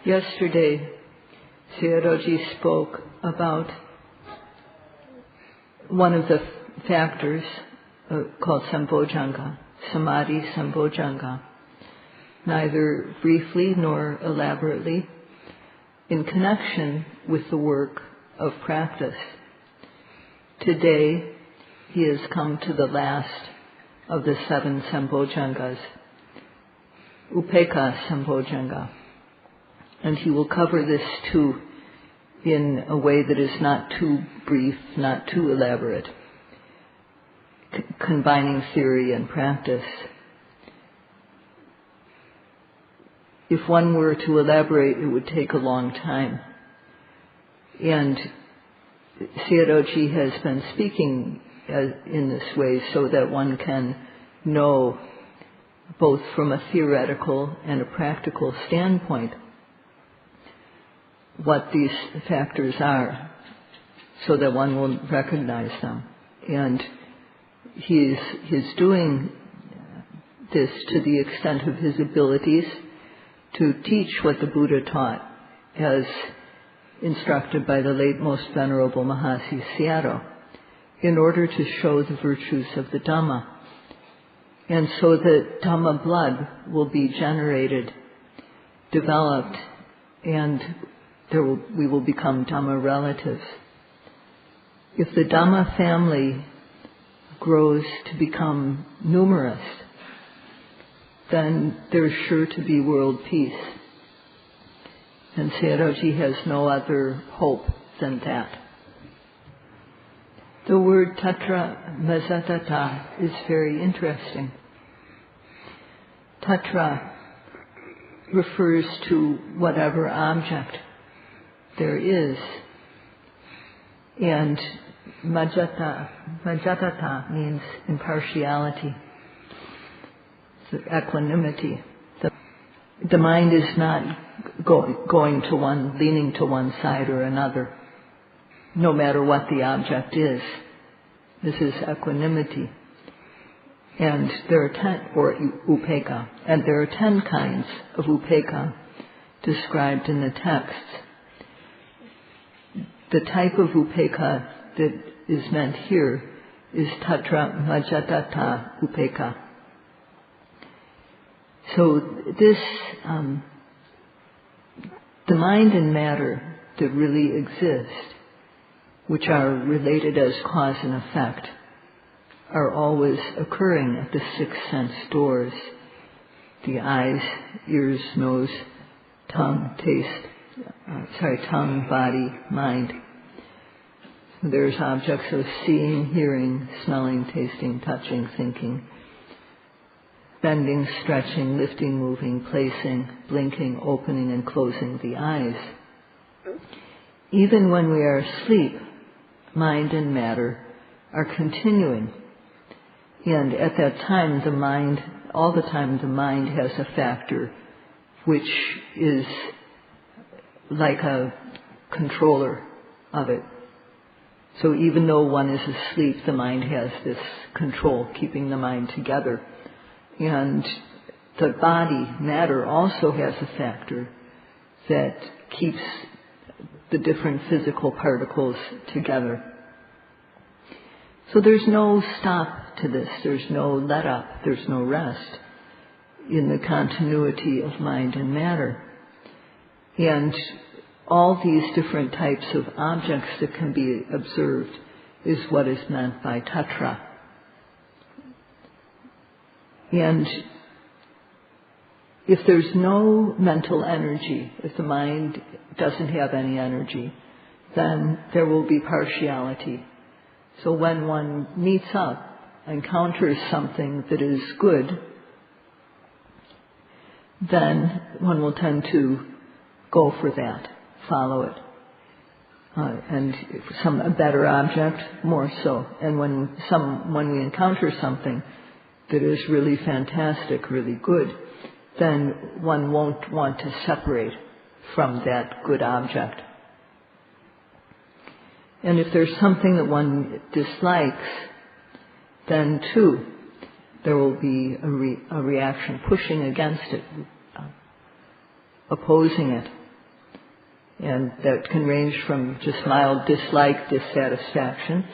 Yesterday, Sayadaw spoke about one of the factors called Sambojjhanga, Samadhi Sambojjhanga, neither briefly nor elaborately, in connection with the work of practice. Today, he has come to the last of the 7 Sambojjhangas, Upekkha Sambojjhanga. And he will cover this too in a way that is not too brief, not too elaborate, combining theory and practice. If one were to elaborate, it would take a long time. And Sayadaw has been speaking in this way so that one can know both from a theoretical and a practical standpoint what these factors are, so that one will recognize them. And he's doing this to the extent of his abilities to teach what the Buddha taught, as instructed by the late Most Venerable Mahasi Sayadaw, in order to show the virtues of the Dhamma, and so that Dhamma blood will be generated, developed, and we will become Dhamma relatives. If the Dhamma family grows to become numerous, then there's sure to be world peace. And Sayadaw has no other hope than that. The word tatra mazatata is very interesting. Tatra refers to whatever object there is, and majatata means impartiality, equanimity. The mind is not going to one, leaning to one side or another, no matter what the object is. This is equanimity. And there are 10, or upekkha, and there are 10 kinds of upekkha described in the texts. The type of upekkha that is meant here is tatra majatata upekkha. So this, the mind and matter that really exist, which are related as cause and effect, are always occurring at the 6 sense doors: the eyes, ears, nose, tongue, tongue, body, mind. There's objects of seeing, hearing, smelling, tasting, touching, thinking, bending, stretching, lifting, moving, placing, blinking, opening, and closing the eyes. Even when we are asleep, mind and matter are continuing. And at that time, all the time, the mind has a factor which is like a controller of it. So even though one is asleep, the mind has this control, keeping the mind together. And the body, matter, also has a factor that keeps the different physical particles together. So there's no stop to this, there's no let up, there's no rest in the continuity of mind and matter. And all these different types of objects that can be observed is what is meant by tatra. And if there's no mental energy, if the mind doesn't have any energy, then there will be partiality. So when one meets up, encounters something that is good, then one will tend to go for that, follow it. And a better object, more so. And when we encounter something that is really fantastic, really good, then one won't want to separate from that good object. And if there's something that one dislikes, then too, there will be a reaction pushing against it, opposing it. And that can range from just mild dislike, dissatisfaction,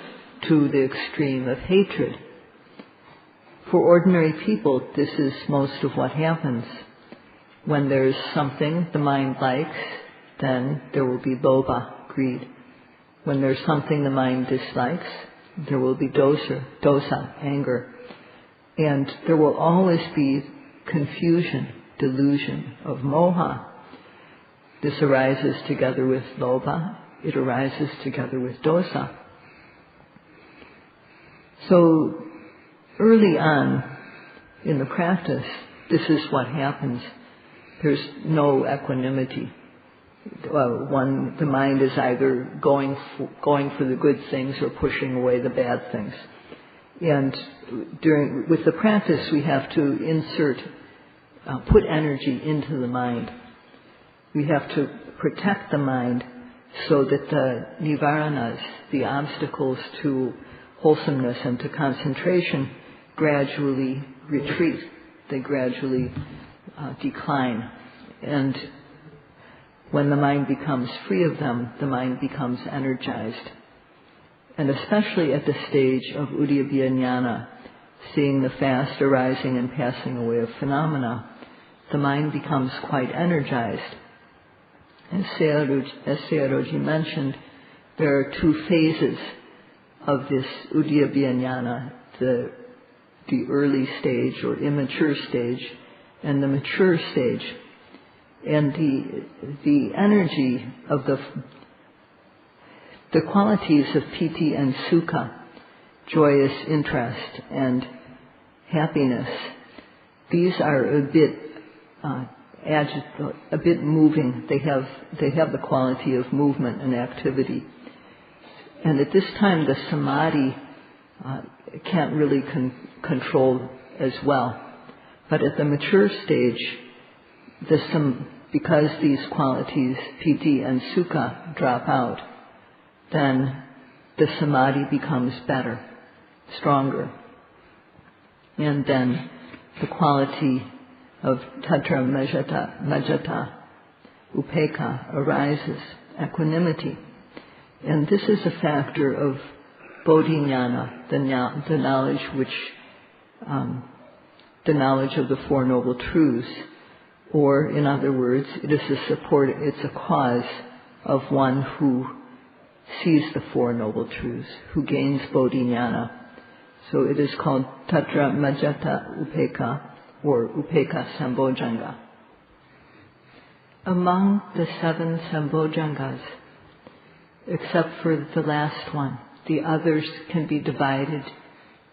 to the extreme of hatred. For ordinary people, this is most of what happens. When there's something the mind likes, then there will be lobha, greed. When there's something the mind dislikes, there will be dosa, anger. And there will always be confusion, delusion of moha. This arises together with lobha, it arises together with dosa. So early on in the practice, this is what happens. There's no equanimity. The mind is either going for the good things or pushing away the bad things. And with the practice, we have to put energy into the mind. We have to protect the mind so that the nivaranas, the obstacles to wholesomeness and to concentration, gradually retreat. They gradually decline. And when the mind becomes free of them, the mind becomes energized. And especially at the stage of Uddiyabhya Jnana, seeing the fast arising and passing away of phenomena, the mind becomes quite energized. As Sayadaw mentioned, there are two phases of this Uddiyabhya Jnana, the early stage or immature stage, and the mature stage. And the energy of the qualities of piti and sukha, joyous interest and happiness, these are a bit moving. They have the quality of movement and activity. And at this time, the samadhi can't really control as well. But at the mature stage, because these qualities, piti and sukha, drop out, then the samadhi becomes better, stronger. And then the quality of tatra majjata, upekkha, arises, equanimity. And this is a factor of bodhiñāna, the knowledge of the Four Noble Truths. Or, in other words, it's a cause of one who sees the Four Noble Truths, who gains bodhiñāna. So it is called tatra majjata upekkha, or Upekkha Sambojjhanga. Among the 7 Sambojjhangas, except for the last one, the others can be divided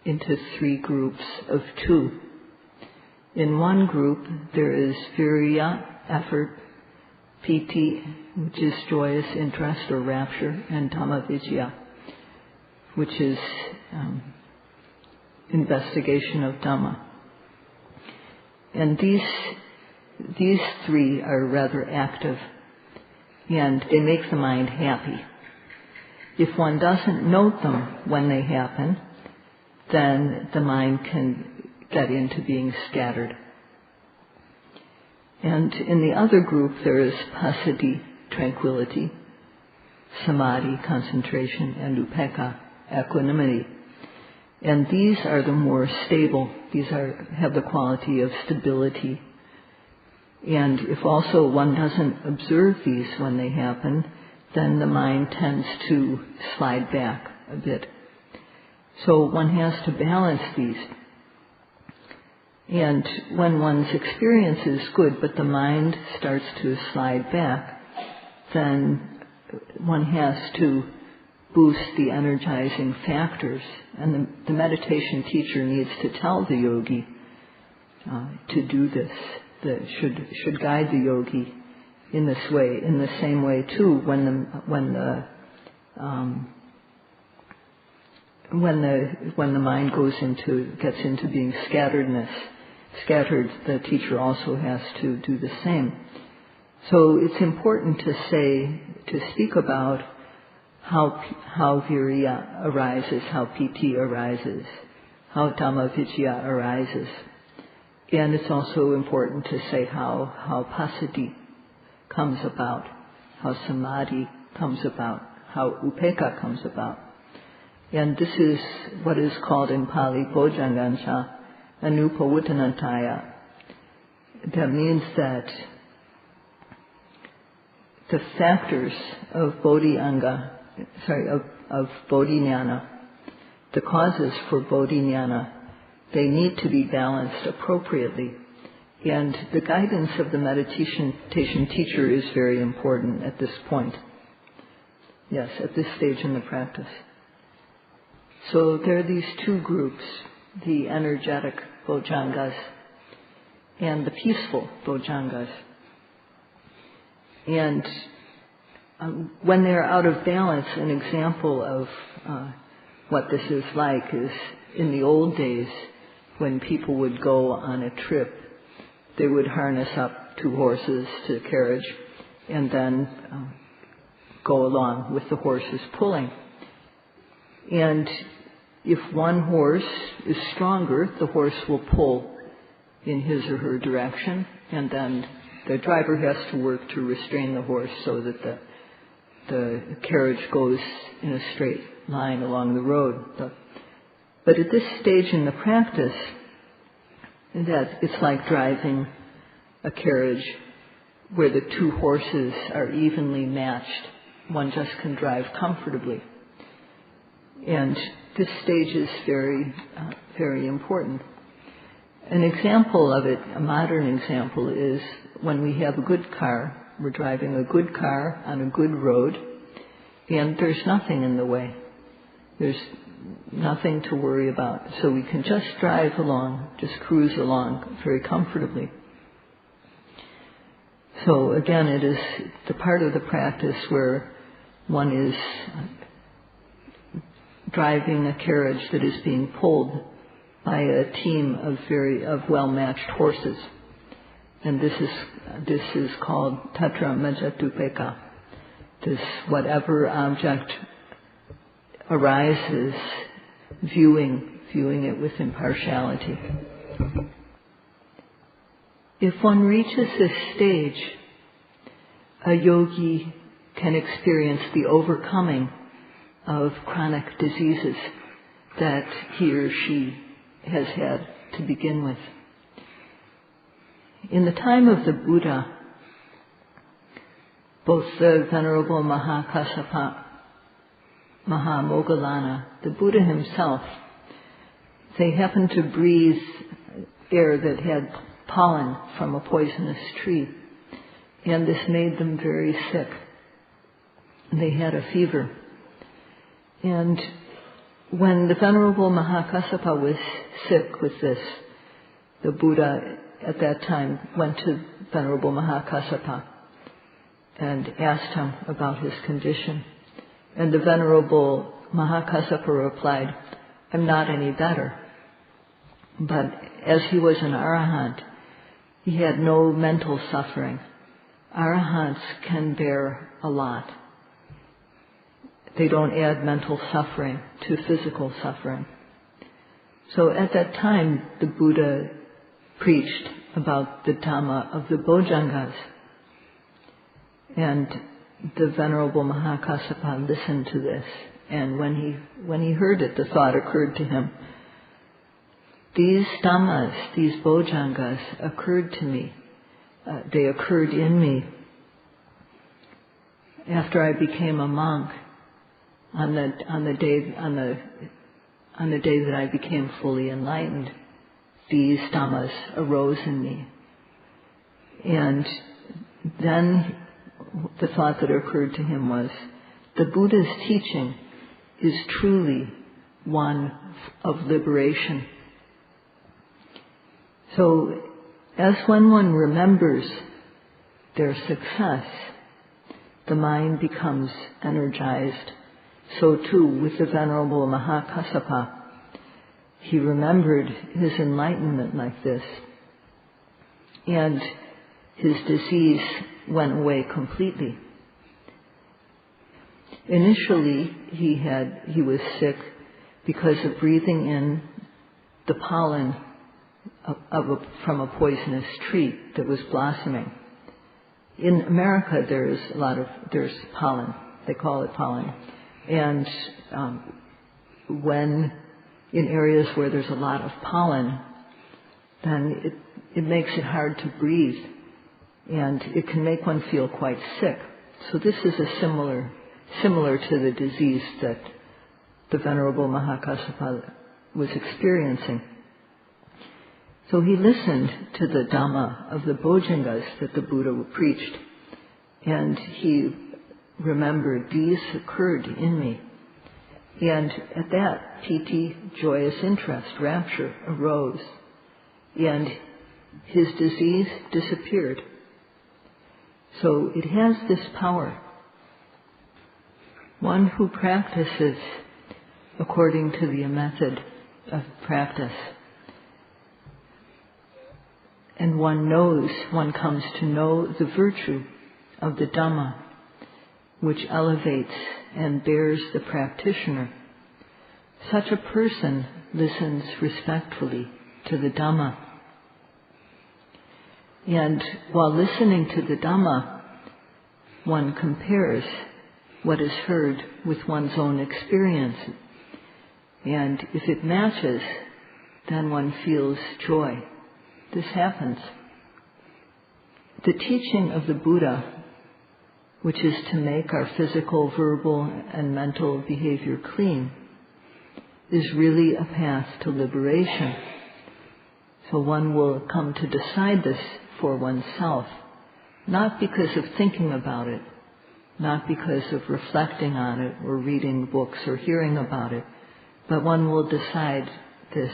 into 3 groups of 2. In one group, there is virya, effort, piti, which is joyous interest or rapture, and dhamma-vicaya, which is investigation of Dhamma. And these 3 are rather active, and they make the mind happy. If one doesn't note them when they happen, then the mind can get into being scattered. And in the other group, there is passaddhi, tranquility, samadhi, concentration, and upekkha, equanimity. And these are the more stable. These have the quality of stability. And if also one doesn't observe these when they happen, then the mind tends to slide back a bit. So one has to balance these. And when one's experience is good, but the mind starts to slide back, then one has to boost the energizing factors. And the meditation teacher needs to tell the yogi to do this, should guide the yogi in this way. In the same way too, when the mind gets into being scattered, the teacher also has to do the same. So it's important to speak about how virya arises, how piti arises, how dhamma-vicaya arises. And it's also important to say how passaddhi comes about, how samadhi comes about, how upekkha comes about. And this is what is called in Pali Bojjhanga Anupawuttanantaya. That means that the factors of bodhijnana, of bodhijnana, the causes for bodhijnana, they need to be balanced appropriately. And the guidance of the meditation teacher is very important at this point. Yes, at this stage in the practice. So there are these two groups, the energetic bojjhangas and the peaceful bojjhangas. And when they're out of balance, an example of what this is like is in the old days when people would go on a trip, they would harness up 2 horses to the carriage and then go along with the horses pulling. And if one horse is stronger, the horse will pull in his or her direction, and then the driver has to work to restrain the horse so that the carriage goes in a straight line along the road. But at this stage in the practice, that it's like driving a carriage where the 2 horses are evenly matched. One just can drive comfortably. And this stage is very, very important. An example of it, a modern example, is when we have a good car. We're driving a good car on a good road, and there's nothing in the way. There's nothing to worry about. So we can just drive along, just cruise along very comfortably. So again, it is the part of the practice where one is driving a carriage that is being pulled by a team of well-matched horses. And this is called tatra majatupekkha. This whatever object arises, viewing it with impartiality. If one reaches this stage, a yogi can experience the overcoming of chronic diseases that he or she has had to begin with. In the time of the Buddha, both the Venerable Mahakassapa, Mahamoggallana, the Buddha himself, they happened to breathe air that had pollen from a poisonous tree, and this made them very sick. They had a fever. And when the Venerable Mahakassapa was sick with this, the Buddha at that time went to Venerable Mahakassapa and asked him about his condition. And the Venerable Mahakassapa replied, "I'm not any better." But as he was an arahant, he had no mental suffering. Arahants can bear a lot. They don't add mental suffering to physical suffering. So at that time, the Buddha preached about the Dhamma of the Bojjhangas. And the Venerable Mahakassapa listened to this. And when he heard it, the thought occurred to him, these Dhammas, these Bojjhangas occurred to me. They occurred in me after I became a monk. On the day that I became fully enlightened, these Dhammas arose in me. And then the thought that occurred to him was, the Buddha's teaching is truly one of liberation. So, as when one remembers their success, the mind becomes energized. So too with the Venerable Mahakassapa. He remembered his enlightenment like this, and his disease went away completely. Initially, he was sick because of breathing in the pollen from a poisonous tree that was blossoming. in America there's pollen. They call it pollen. And when in areas where there's a lot of pollen, then it makes it hard to breathe, and it can make one feel quite sick. So this is similar to the disease that the Venerable Mahakassapa was experiencing. So he listened to the Dhamma of the Bojjhangas that the Buddha preached, and he remembered, these occurred in me. And at that, piti, joyous interest, rapture, arose, and his disease disappeared. So it has this power. One who practices according to the method of practice, and one comes to know the virtue of the Dhamma, which elevates and bears the practitioner. Such a person listens respectfully to the Dhamma. And while listening to the Dhamma, one compares what is heard with one's own experience. And if it matches, then one feels joy. This happens. The teaching of the Buddha, which is to make our physical, verbal, and mental behavior clean, is really a path to liberation. So one will come to decide this for oneself, not because of thinking about it, not because of reflecting on it or reading books or hearing about it, but one will decide this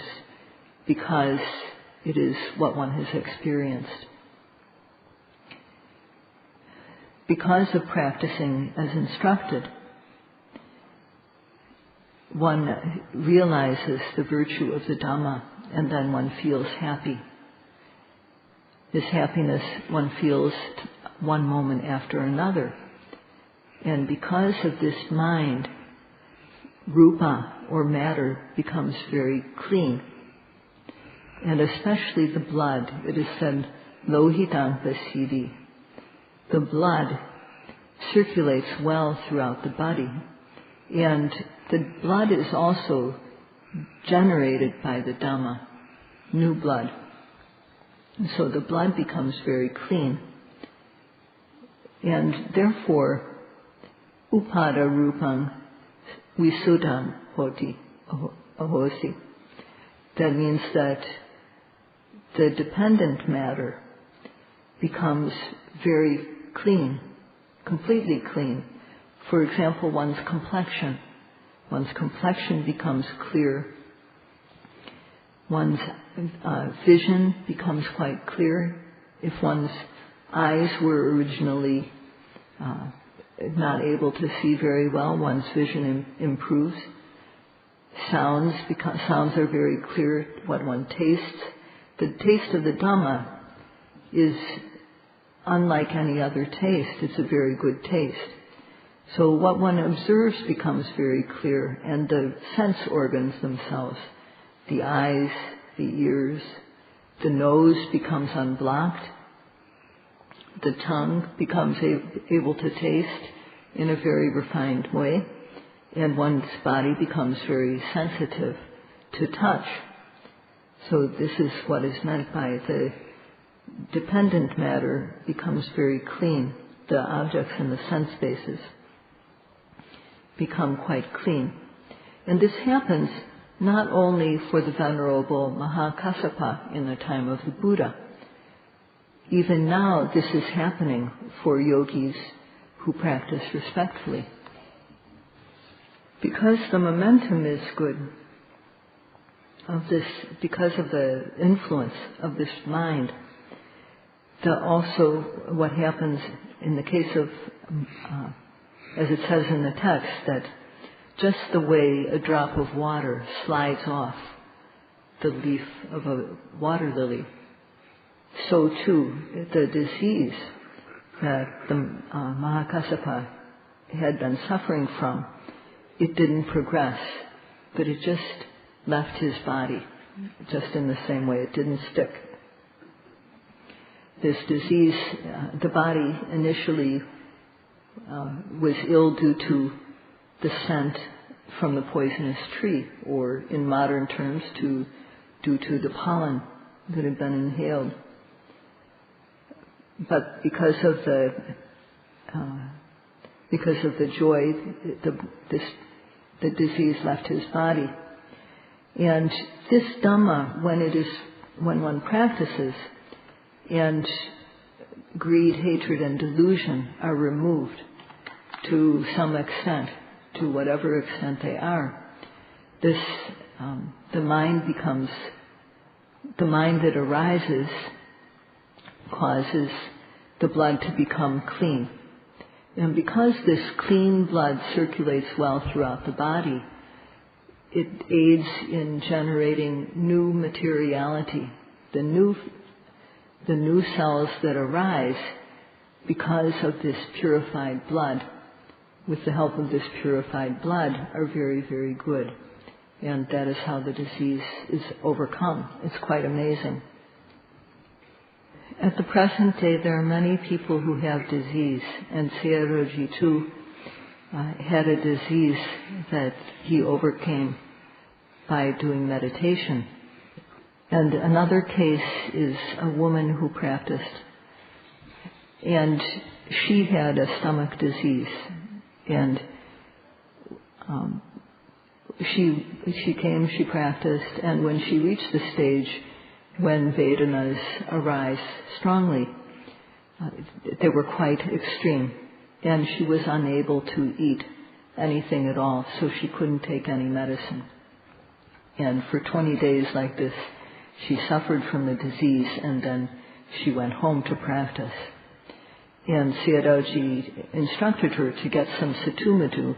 because it is what one has experienced. Because of practicing as instructed, one realizes the virtue of the Dhamma, and then one feels happy. This happiness one feels one moment after another. And because of this mind, rupa, or matter, becomes very clean. And especially the blood. It is said, lohitam pasidi. The blood circulates well throughout the body. And the blood is also generated by the Dhamma, new blood. And so the blood becomes very clean. And therefore, upada rupang visuddham hoti ahosi. That means that the dependent matter becomes very clean, completely clean. For example, one's complexion. One's complexion becomes clear. One's vision becomes quite clear. If one's eyes were originally not able to see very well, one's vision improves. Sounds are very clear. What one tastes. The taste of the Dhamma is unlike any other taste. It's a very good taste. So what one observes becomes very clear, and the sense organs themselves, the eyes, the ears, the nose becomes unblocked, the tongue becomes able to taste in a very refined way, and one's body becomes very sensitive to touch. So this is what is meant by the dependent matter becomes very clean. The objects in the sense bases become quite clean. And this happens not only for the Venerable Mahakassapa in the time of the Buddha. Even now this is happening for yogis who practice respectfully. Because the momentum is good of this, because of the influence of this mind, also what happens in the case of as it says in the text, that just the way a drop of water slides off the leaf of a water lily, so too the disease that the Mahakassapa had been suffering from, it didn't progress, but it just left his body, just in the same way. It didn't stick. this disease, the body initially was ill due to the scent from the poisonous tree, or in modern terms, due to the pollen that had been inhaled. But because of the joy, the disease left his body. And this Dhamma, when one practices, and greed, hatred, and delusion are removed to some extent, to whatever extent they are, the mind that arises causes the blood to become clean. And because this clean blood circulates well throughout the body, it aids in generating new materiality, the new cells that arise because of this purified blood. With the help of this purified blood, are very, very good. And that is how the disease is overcome. It's quite amazing. At the present day, there are many people who have disease, and Sayadaw too had a disease that he overcame by doing meditation. And another case is a woman who practiced, and she had a stomach disease, and she practiced, and when she reached the stage when Vedanas arise strongly, they were quite extreme, and she was unable to eat anything at all, so she couldn't take any medicine. And for 20 days like this, she suffered from the disease, and then she went home to practice. And Sayadaw instructed her to get some satumadu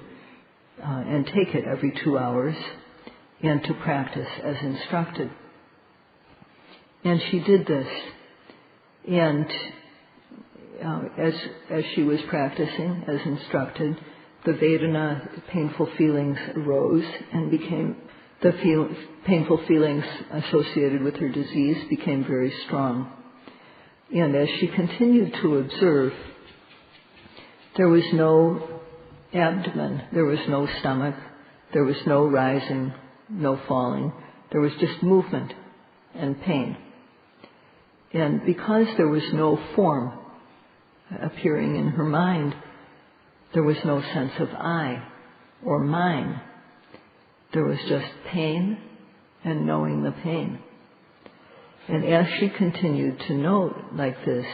and take it every 2 hours, and to practice as instructed. And she did this, and as she was practicing as instructed, the Vedana painful feelings arose and became painful feelings associated with her disease became very strong. And as she continued to observe, there was no abdomen, there was no stomach, there was no rising, no falling, there was just movement and pain. And because there was no form appearing in her mind, there was no sense of I or mine. There was just pain and knowing the pain. And as she continued to know like this,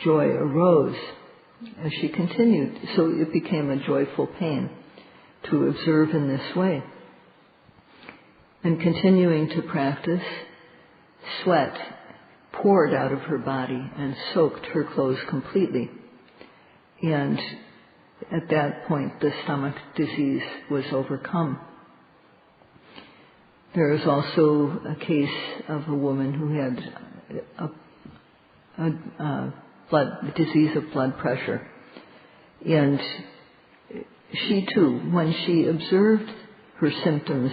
joy arose as she continued. So it became a joyful pain to observe in this way. And continuing to practice, sweat poured out of her body and soaked her clothes completely. And at that point, the stomach disease was overcome. There is also a case of a woman who had a disease of blood pressure. And she too, when she observed her symptoms,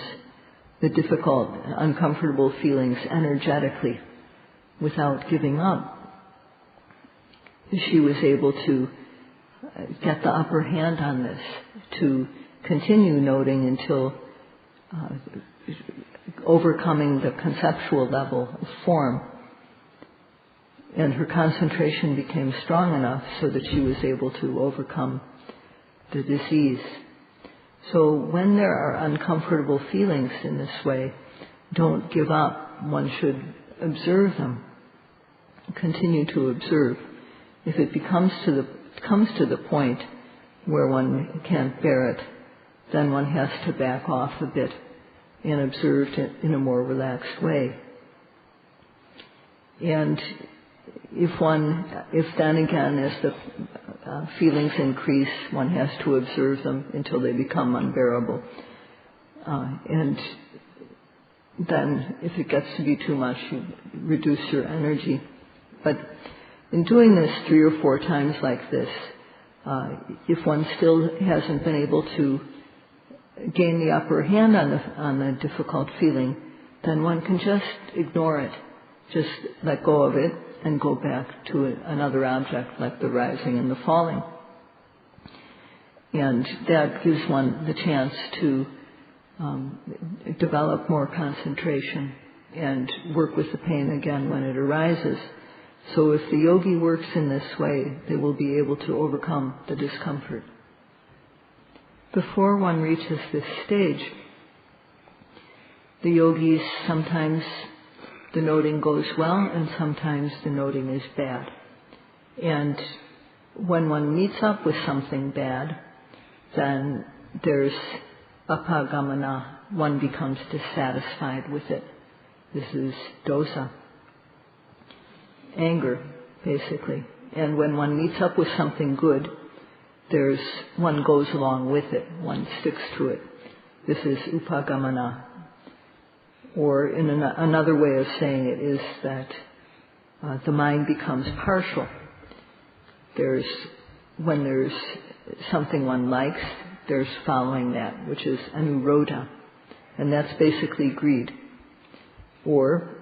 the difficult, uncomfortable feelings energetically, without giving up, she was able to get the upper hand on this, to continue noting until overcoming the conceptual level of form. And her concentration became strong enough so that she was able to overcome the disease. So when there are uncomfortable feelings in this way, don't give up. One should observe them. Continue to observe. If it comes to the point where one can't bear it, then one has to back off a bit and observe it in a more relaxed way. And if then again, as the feelings increase, one has to observe them until they become unbearable. And then if it gets to be too much, you reduce your energy. But in doing this 3 or 4 times like this, if one still hasn't been able to gain the upper hand on the difficult feeling, then one can just ignore it, just let go of it, and go back to another object like the rising and the falling. And that gives one the chance to develop more concentration and work with the pain again when it arises. So if the yogi works in this way, they will be able to overcome the discomfort. Before one reaches this stage, the yogis, sometimes the noting goes well and sometimes the noting is bad. And when one meets up with something bad, then there's apagamana. One becomes dissatisfied with it. This is dosa. Anger, basically. And when one meets up with something good, one goes along with it. One sticks to it. This is upagamana. Or in another way of saying it is that the mind becomes partial. When there's something one likes, there's following that, which is anurodha. And that's basically greed. Or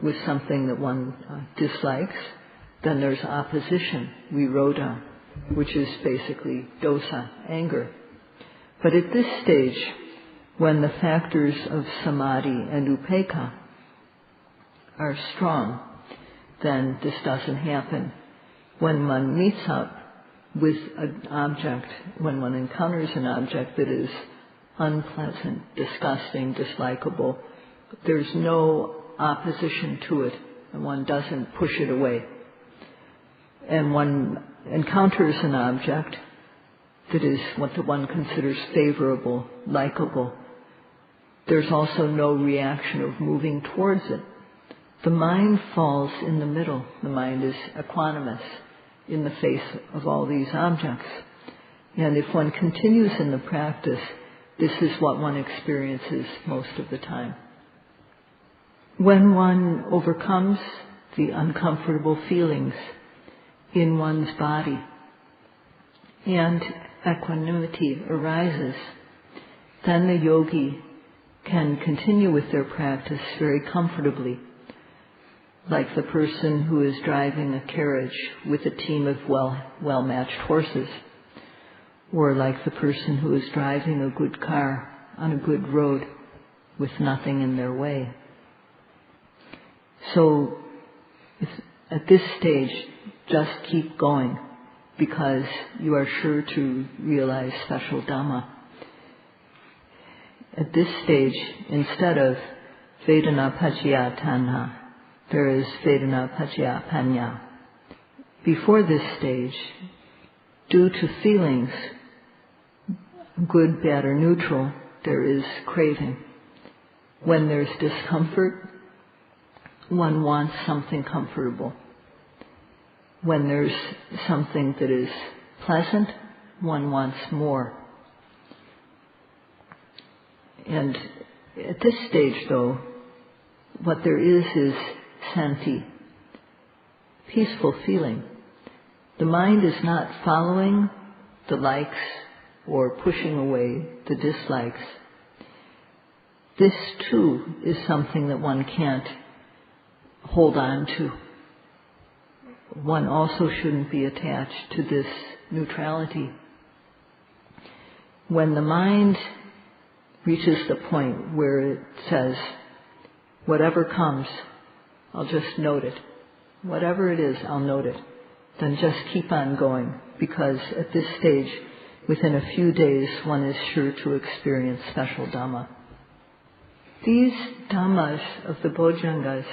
with something that one dislikes, then there's opposition, virodha, which is basically dosa, anger. But at this stage, when the factors of samadhi and upekkha are strong, then this doesn't happen. When one meets up with an object, when one encounters an object that is unpleasant, disgusting, dislikable, there's no opposition to it, and one doesn't push it away. And one encounters an object that is what one considers favorable, likable. There's also no reaction of moving towards it. The mind falls in the middle. The mind is equanimous in the face of all these objects. And if one continues in the practice, this is what one experiences most of the time. When one overcomes the uncomfortable feelings in one's body and equanimity arises, then the yogi can continue with their practice very comfortably, like the person who is driving a carriage with a team of well-matched horses, or like the person who is driving a good car on a good road with nothing in their way. So at this stage, just keep going, because you are sure to realize special Dhamma. At this stage, instead of Vedana Pacaya Tanha, there is Vedana Pacaya Panya. Before this stage, due to feelings, good, bad, or neutral, there is craving. When there's discomfort, one wants something comfortable. When there's something that is pleasant, one wants more. And at this stage, though, what there is santi, peaceful feeling. The mind is not following the likes or pushing away the dislikes. This, too, is something that one can't hold on to. One also shouldn't be attached to this neutrality. When the mind reaches the point where it says, whatever comes, I'll just note it. Whatever it is, I'll note it. Then just keep on going, because at this stage, within a few days, one is sure to experience special Dhamma. These Dhammas of the Bojjhangas,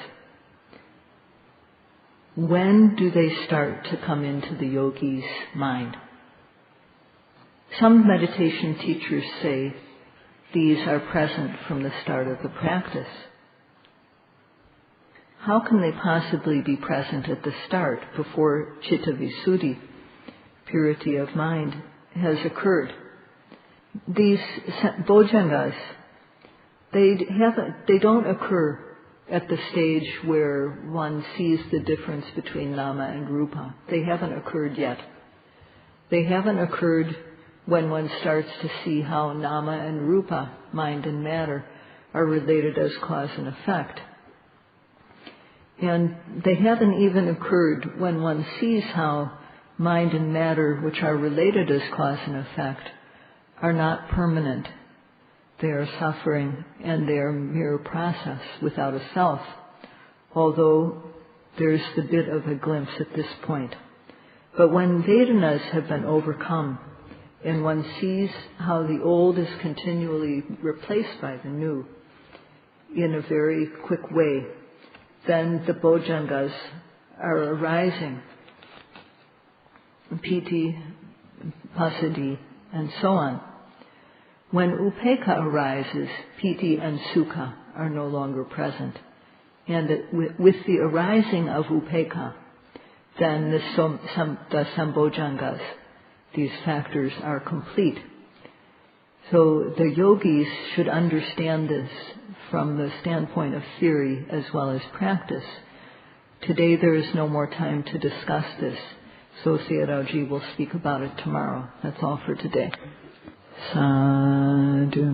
when do they start to come into the yogi's mind? Some meditation teachers say these are present from the start of the practice. How can they possibly be present at the start, before Citta Visuddhi, purity of mind, has occurred? These Bojjhangas, they don't occur at the stage where one sees the difference between nama and rupa. They haven't occurred yet. They haven't occurred when one starts to see how nama and rupa, mind and matter, are related as cause and effect. And they haven't even occurred when one sees how mind and matter, which are related as cause and effect, are not permanent. They are suffering and they are mere process without a self, although there's the bit of a glimpse at this point. But when Vedanas have been overcome and one sees how the old is continually replaced by the new in a very quick way, then the Bojjhangas are arising, piti, passaddhi, and so on. When upekkha arises, piti and sukha are no longer present. And with the arising of upekkha, then the Sambojjhangas, these factors, are complete. So the yogis should understand this from the standpoint of theory as well as practice. Today there is no more time to discuss this, so Sayadaw ji will speak about it tomorrow. That's all for today. Sadhu,